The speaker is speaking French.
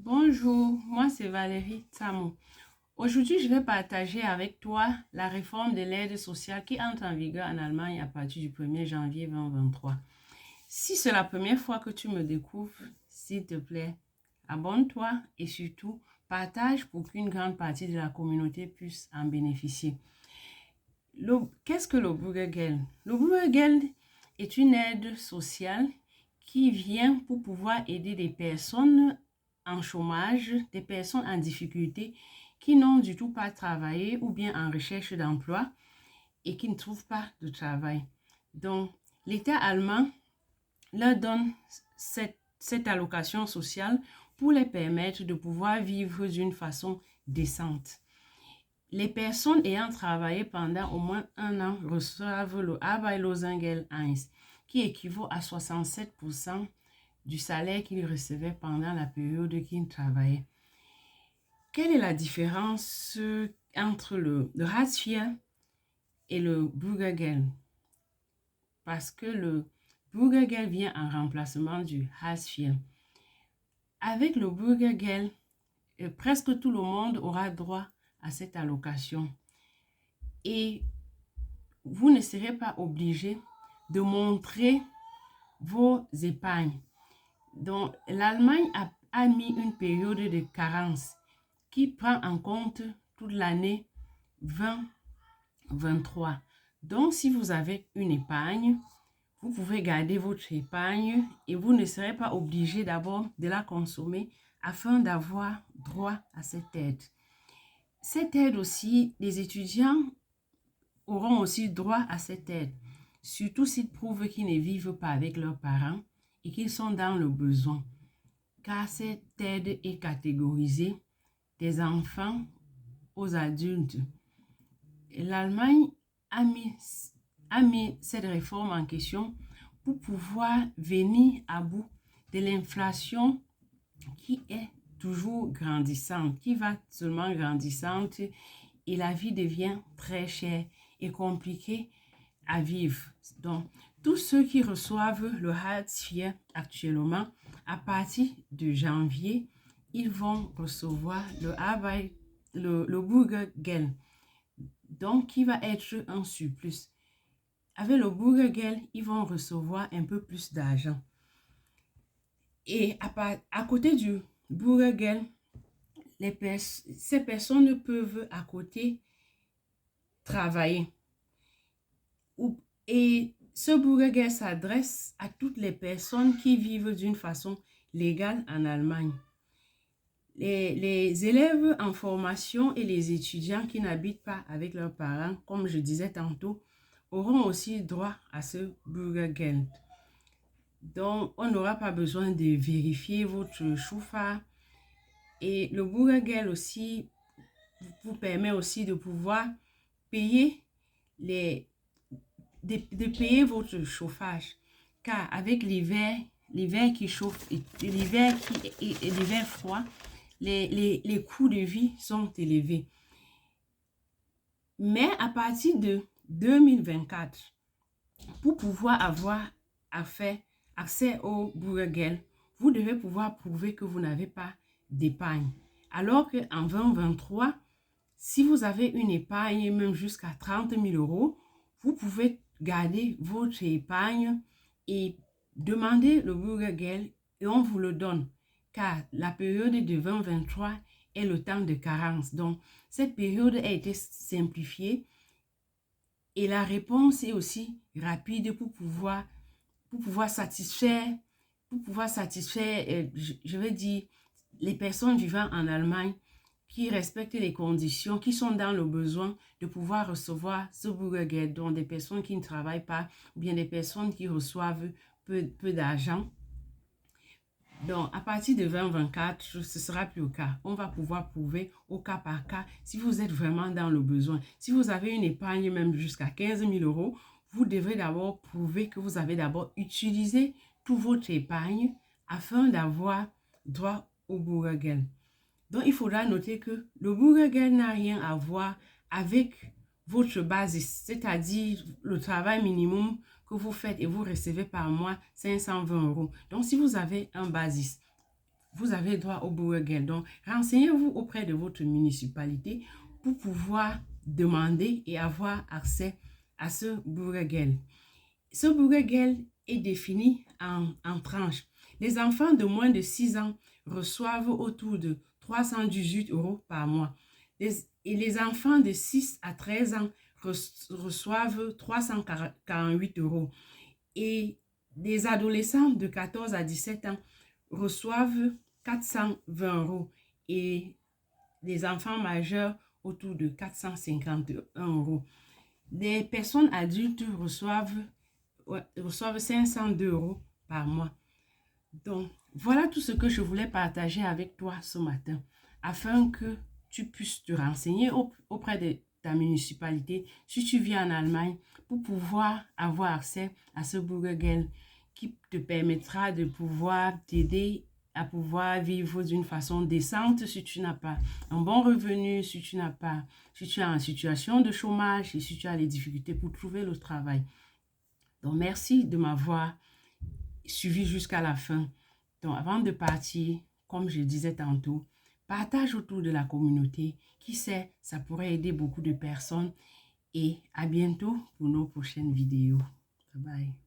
Bonjour, moi c'est Valérie Tsamo. Aujourd'hui, je vais partager avec toi la réforme de l'aide sociale qui entre en vigueur en Allemagne à partir du 1er janvier 2023. Si c'est la première fois que tu me découvres, s'il te plaît, abonne-toi et surtout partage pour qu'une grande partie de la communauté puisse en bénéficier. Qu'est-ce que le Bürgergeld? Le Bürgergeld est une aide sociale qui vient pour pouvoir aider des personnes en chômage, des personnes en difficulté qui n'ont du tout pas travaillé ou bien en recherche d'emploi et qui ne trouvent pas de travail. Donc, l'État allemand leur donne cette allocation sociale pour les permettre de pouvoir vivre d'une façon décente. Les personnes ayant travaillé pendant au moins un an reçoivent le Arbeitslosengeld 1, qui équivaut à 67% du salaire qu'ils recevaient pendant la période qu'ils travaillaient. Quelle est la différence entre le Hartz IV et le Bürgergeld? Parce que le Bürgergeld vient en remplacement du Hartz IV. Avec le Bürgergeld, presque tout le monde aura droit à cette allocation. Et vous ne serez pas obligé de montrer vos épargnes. Donc, l'Allemagne a mis une période de carence qui prend en compte toute l'année 2023. Donc, si vous avez une épargne, vous pouvez garder votre épargne et vous ne serez pas obligé d'abord de la consommer afin d'avoir droit à cette aide. Cette aide aussi, les étudiants auront aussi droit à cette aide, surtout s'ils prouvent qu'ils ne vivent pas avec leurs parents et qu'ils sont dans le besoin, car cette aide est catégorisée des enfants aux adultes. L'Allemagne a mis cette réforme en question pour pouvoir venir à bout de l'inflation qui est toujours grandissante, qui va seulement grandissante et la vie devient très chère et compliquée à vivre. Donc, tous ceux qui reçoivent le Hartz IV actuellement, à partir de janvier, ils vont recevoir le Bürgergeld, donc qui va être un surplus. Avec le Bürgergeld, ils vont recevoir un peu plus d'argent. Et à côté du Bürgergeld, ces personnes peuvent à côté travailler. Et ce Bürgergeld s'adresse à toutes les personnes qui vivent d'une façon légale en Allemagne. Les élèves en formation et les étudiants qui n'habitent pas avec leurs parents, comme je disais tantôt, auront aussi droit à ce Bürgergeld. Donc, on n'aura pas besoin de vérifier votre chauffard. Et le Bürgergeld aussi vous permet aussi de pouvoir payer de payer votre chauffage. Car avec l'hiver qui chauffe et l'hiver froid, les coûts de vie sont élevés. Mais à partir de 2024, pour pouvoir avoir accès au Bürgergeld, vous devez pouvoir prouver que vous n'avez pas d'épargne. Alors qu'en 2023, si vous avez une épargne même jusqu'à 30 000 euros, vous pouvez garder votre épargne et demander le Bürgergeld et on vous le donne. Car la période de 2023 est le temps de carence. Donc, cette période a été simplifiée et la réponse est aussi rapide pour pouvoir satisfaire, je vais dire, les personnes vivant en Allemagne qui respectent les conditions, qui sont dans le besoin de pouvoir recevoir ce Bürgergeld, donc des personnes qui ne travaillent pas ou bien des personnes qui reçoivent peu d'argent. Donc, à partir de 2024, ce sera plus le cas. On va pouvoir prouver au cas par cas si vous êtes vraiment dans le besoin. Si vous avez une épargne même jusqu'à 15 000 euros, vous devrez d'abord prouver que vous avez d'abord utilisé toute votre épargne afin d'avoir droit au Bürgergeld. Donc, il faudra noter que le Bürgergeld n'a rien à voir avec votre basis, c'est-à-dire le travail minimum que vous faites et vous recevez par mois 520 euros. Donc, si vous avez un basis, vous avez droit au Burger. Donc, renseignez-vous auprès de votre municipalité pour pouvoir demander et avoir accès à ce Burger. Ce Burger est défini en tranches. Les enfants de moins de 6 ans reçoivent autour de 318 € par mois. Et les enfants de 6 à 13 ans reçoivent 348 €. Et les adolescents de 14 à 17 ans reçoivent 420 € et les enfants majeurs autour de 451 €. Les personnes adultes reçoivent 502 € par mois. Donc, voilà tout ce que je voulais partager avec toi ce matin afin que tu puisses te renseigner auprès de ta municipalité si tu vis en Allemagne pour pouvoir avoir accès à ce Burger qui te permettra de pouvoir t'aider à pouvoir vivre d'une façon décente si tu n'as pas un bon revenu, si tu es en situation de chômage et si tu as des difficultés pour trouver le travail. Donc, merci de m'avoir suivi jusqu'à la fin. Donc, avant de partir, comme je disais tantôt, partage autour de la communauté. Qui sait, ça pourrait aider beaucoup de personnes. Et à bientôt pour nos prochaines vidéos. Bye bye.